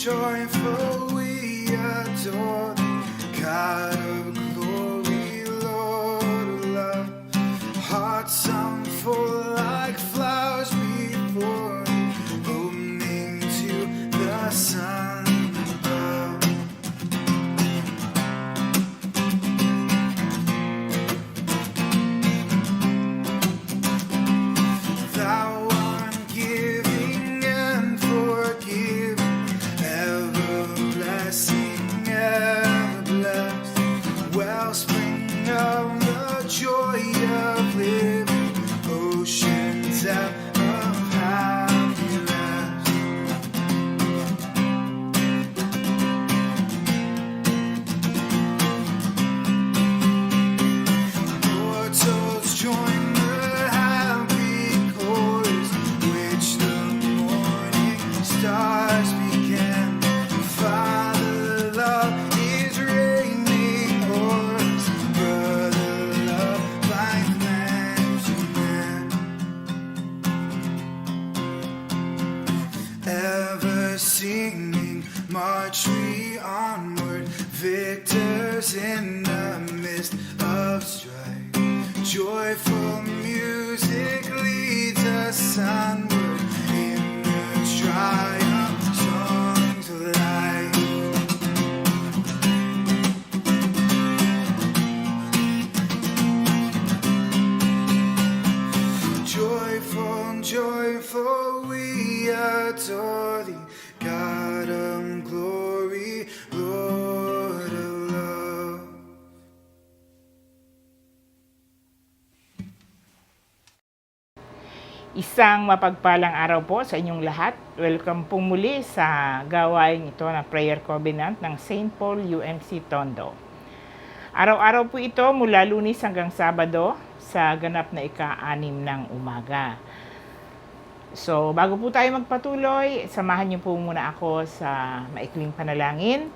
joyful we adore thee, God of glory, Lord of love. Hearts unfold like flowers before thee, opening to the sun above. Thou art giving and forgiving, ever blessing, ever blessed, wellspring of the joy of living, ocean depth of happy rest. Mortals join the happy chorus which the morning stars began. Father love is reigning o'er us, brother love binds man to man. Ever singing, march we onward, victors in the midst of strife. Joyful music leads us onward in the triumph songs of life. Joyful, joyful we adore thee, God of glory, Lord of love. Isang mapagpalang araw po sa inyong lahat. Welcome po muli sa gawain ito na Prayer Covenant ng St. Paul UMC Tondo. Araw-araw po ito mula Lunes hanggang Sabado sa ganap na ika-6 ng umaga. So, bago po tayo magpatuloy, samahan niyo po muna ako sa maikling panalangin.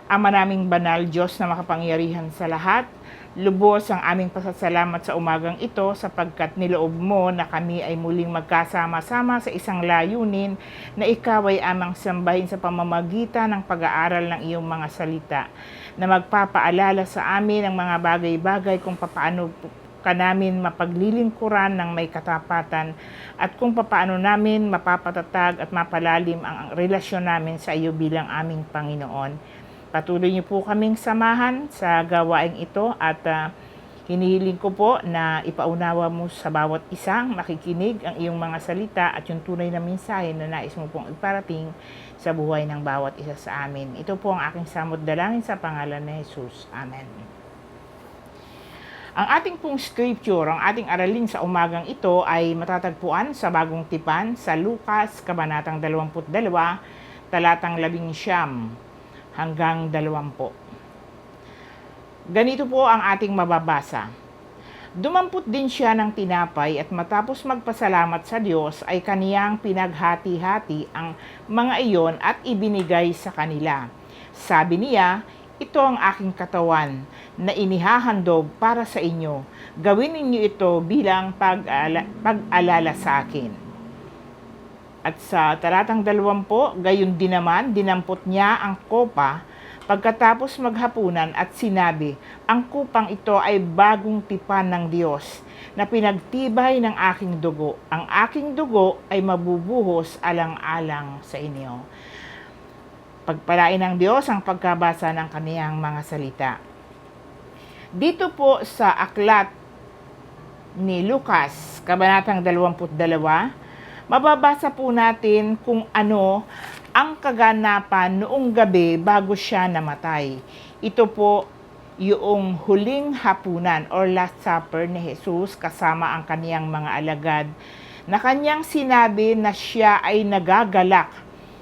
Ama naming banal, Diyos na makapangyarihan sa lahat, lubos ang aming pasasalamat sa umagang ito sapagkat niloob mo na kami ay muling magkasama-sama sa isang layunin na ikaw ay amang sambahin sa pamamagitan ng pag-aaral ng iyong mga salita na magpapaalala sa amin ang mga bagay-bagay kung papaano ka namin mapaglilingkuran ng may katapatan at kung papaano namin mapapatatag at mapalalim ang relasyon namin sa iyo bilang aming Panginoon. Patuloy niyo po kaming samahan sa gawaing ito at hinihiling ko po na ipaunawa mo sa bawat isang makikinig ang iyong mga salita at yung tunay na mensahe na nais mo pong iparating sa buhay ng bawat isa sa amin. Ito po ang aking samot dalangin sa pangalan ni Jesus. Amen. Ang ating pong scripture, ang ating aralin sa umagang ito ay matatagpuan sa Bagong Tipan sa Lucas, Kabanatang 22, talatang 11 hanggang 20. Ganito po ang ating mababasa. Dumampot din siya ng tinapay at matapos magpasalamat sa Diyos ay kaniyang pinaghati-hati ang mga iyon at ibinigay sa kanila. Sabi niya, ito ang aking katawan na inihahandog para sa inyo. Gawin ninyo ito bilang pag-alala sa akin. At sa talatang 20, gayon din naman, dinampot niya ang kopa pagkatapos maghapunan at sinabi, ang kupang ito ay bagong tipan ng Diyos na pinagtibay ng aking dugo. Ang aking dugo ay mabubuhos alang-alang sa inyo. Pagpalain ng Diyos ang pagkabasa ng kaniyang mga salita. Dito po sa aklat ni Lucas, Kabanatang 22, mababasa po natin kung ano ang kaganapan noong gabi bago siya namatay. Ito po yung huling hapunan or Last Supper ni Jesus kasama ang kaniyang mga alagad na kanyang sinabi na siya ay nagagalak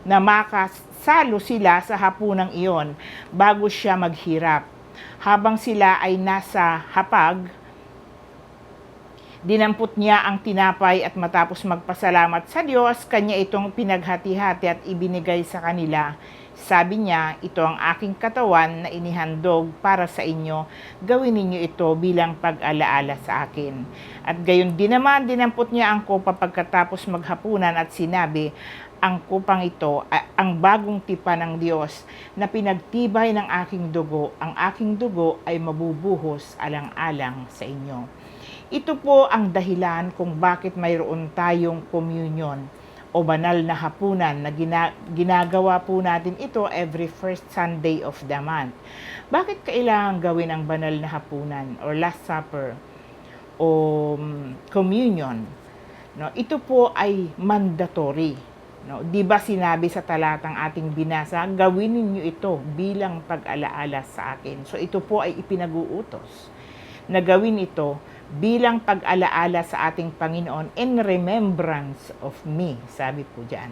na makasalo sila sa hapunang iyon bago siya maghirap. Habang sila ay nasa hapag, Dinampot niya ang tinapay at matapos magpasalamat sa Diyos, kanya itong pinaghati-hati at ibinigay sa kanila. Sabi niya, ito ang aking katawan na inihandog para sa inyo. Gawin ninyo ito bilang pag-alaala sa akin. At gayon din naman, dinampot niya ang kopa pagkatapos maghapunan at sinabi, ang kupang ito ay ang bagong tipan ng Diyos na pinagtibay ng aking dugo. Ang aking dugo ay mabubuhos alang-alang sa inyo. Ito po ang dahilan kung bakit mayroon tayong communion o banal na hapunan na ginagawa po natin ito every first Sunday of the month. Bakit kailangan gawin ang banal na hapunan or Last Supper o communion? No, ito po ay mandatory. No, 'di ba sinabi sa talatang ating binasa, gawin niyo ito bilang pag-alaala sa akin. So ito po ay ipinag-uutos na gawin ito bilang pag-alaala sa ating Panginoon in remembrance of me, sabi po diyan.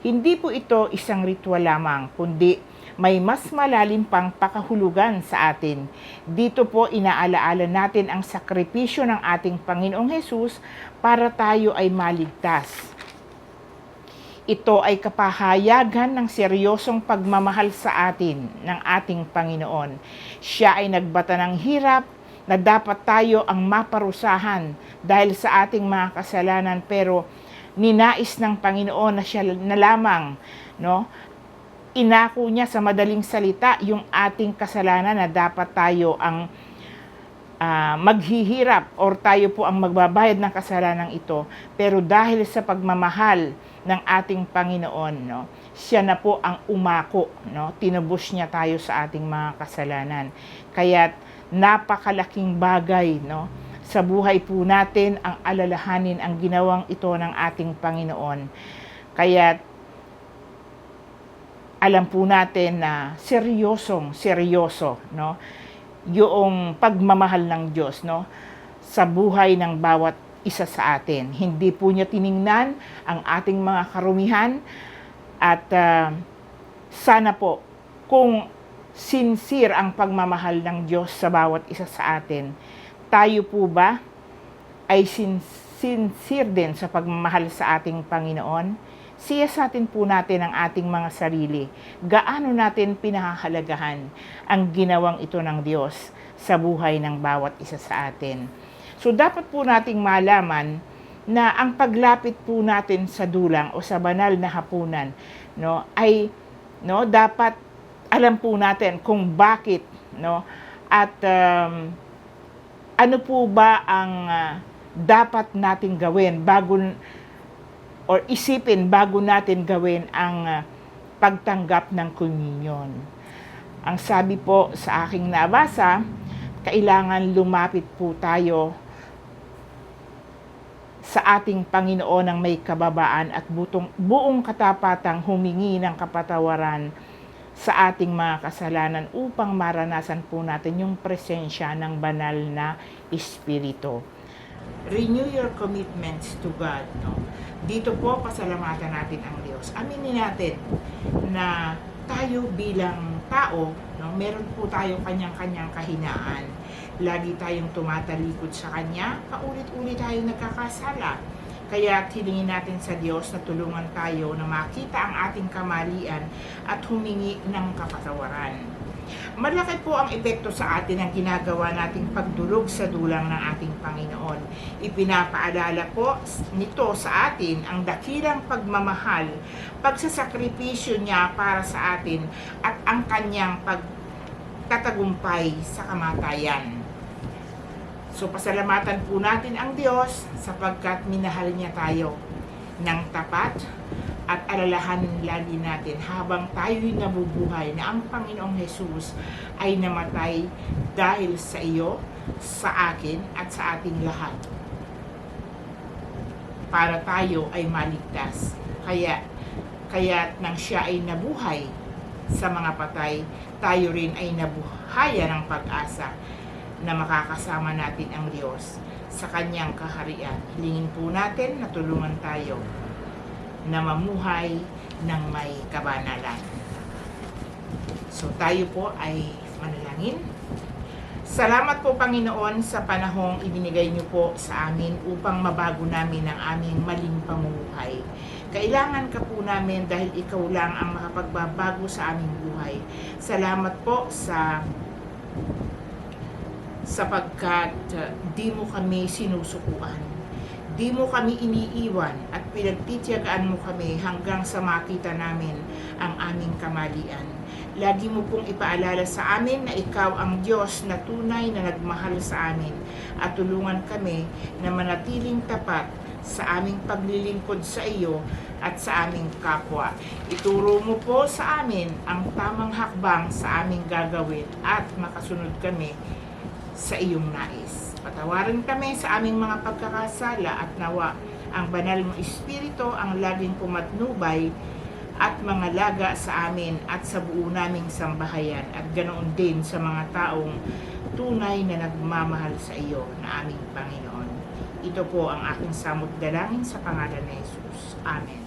Hindi po ito isang ritual lamang, kundi may mas malalim pang pakahulugan sa atin. Dito po inaalaala natin ang sakripisyo ng ating Panginoong Hesus para tayo ay maligtas. Ito ay kapahayagan ng seryosong pagmamahal sa atin ng ating Panginoon. Siya ay nagbata ng hirap na dapat tayo ang maparusahan dahil sa ating mga kasalanan, pero ninais ng Panginoon na siya na lamang, no? Inako niya sa madaling salita yung ating kasalanan na dapat tayo ang maghihirap or tayo po ang magbabayad ng kasalanan ito. Pero dahil sa pagmamahal ng ating Panginoon, no, siya na po ang umako, no? Tinubos niya tayo sa ating mga kasalanan. Kaya napakalaking bagay, no, sa buhay po natin ang alalahanin ang ginawang ito ng ating Panginoon. Kaya alam po natin na seryoso, no, yung pagmamahal ng Diyos, no, sa buhay ng bawat isa sa atin. Hindi po niya tiningnan ang ating mga karumihan at sana po kung sincere ang pagmamahal ng Diyos sa bawat isa sa atin, tayo po ba ay sincere din sa pagmamahal sa ating Panginoon? Siyasatin po natin ang ating mga sarili. Gaano natin pinahahalagahan ang ginawang ito ng Diyos sa buhay ng bawat isa sa atin. So dapat po nating malaman na ang paglapit po natin sa dulang o sa banal na hapunan, no, ay dapat alam po natin kung bakit, no, at ano po ba ang dapat natin gawin bago or isipin bago natin gawin ang pagtanggap ng communion. Ang sabi po sa aking nabasa, kailangan lumapit po tayo sa ating Panginoon ng may kababaan at buong katapatang humingi ng kapatawaran sa ating mga kasalanan upang maranasan po natin yung presensya ng banal na Espiritu. Renew your commitments to God, no? Dito po, pasalamatan natin ang Diyos. Aminin natin na tayo bilang tao, no, meron po tayo kanyang-kanyang kahinaan. Lagi tayong tumatalikod sa Kanya, paulit-ulit tayo nagkakasala. Kaya hilingin natin sa Diyos na tulungan tayo na makita ang ating kamalian at humingi ng kapatawaran. Malaki po ang epekto sa atin ang ginagawa nating pagdulog sa dulang ng ating Panginoon. Ipinapaalala po nito sa atin ang dakilang pagmamahal, pagsasakripisyo niya para sa atin at ang kanyang pagtatagumpay sa kamatayan. So pasalamatan po natin ang Diyos sapagkat minahal niya tayo ng tapat at alalahanin lagi natin habang tayo'y nabubuhay na ang Panginoong Hesus ay namatay dahil sa iyo, sa akin at sa ating lahat. Para tayo ay maligtas. Kaya nang siya ay nabuhay sa mga patay, tayo rin ay nabuhayan ng pag-asa na makakasama natin ang Diyos sa Kanyang kaharian. Hilingin po natin na tulungan tayo na mamuhay ng may kabanalan. So tayo po ay manalangin. Salamat po, Panginoon, sa panahong ibinigay niyo po sa amin upang mabago namin ang aming maling pamumuhay. Kailangan ka po namin dahil ikaw lang ang makapagbabago sa aming buhay. Salamat po sapagkat di mo kami sinusukuan. Di mo kami iniiwan at pinagtitiyagaan mo kami hanggang sa makita namin ang aming kamalian. Lagi mo pong ipaalala sa amin na ikaw ang Diyos na tunay na nagmahal sa amin at tulungan kami na manatiling tapat sa aming paglilingkod sa iyo at sa aming kapwa. Ituro mo po sa amin ang tamang hakbang sa aming gagawin at makasunod kami sa iyong nais. Patawarin kami sa aming mga pagkakasala at nawa ang banal mong Espiritu ang laging pumatnubay at mga laga sa amin at sa buo naming sambahayan at ganoon din sa mga taong tunay na nagmamahal sa iyo na aming Panginoon. Ito po ang aking samot dalangin sa pangalan ni Jesus. Amen.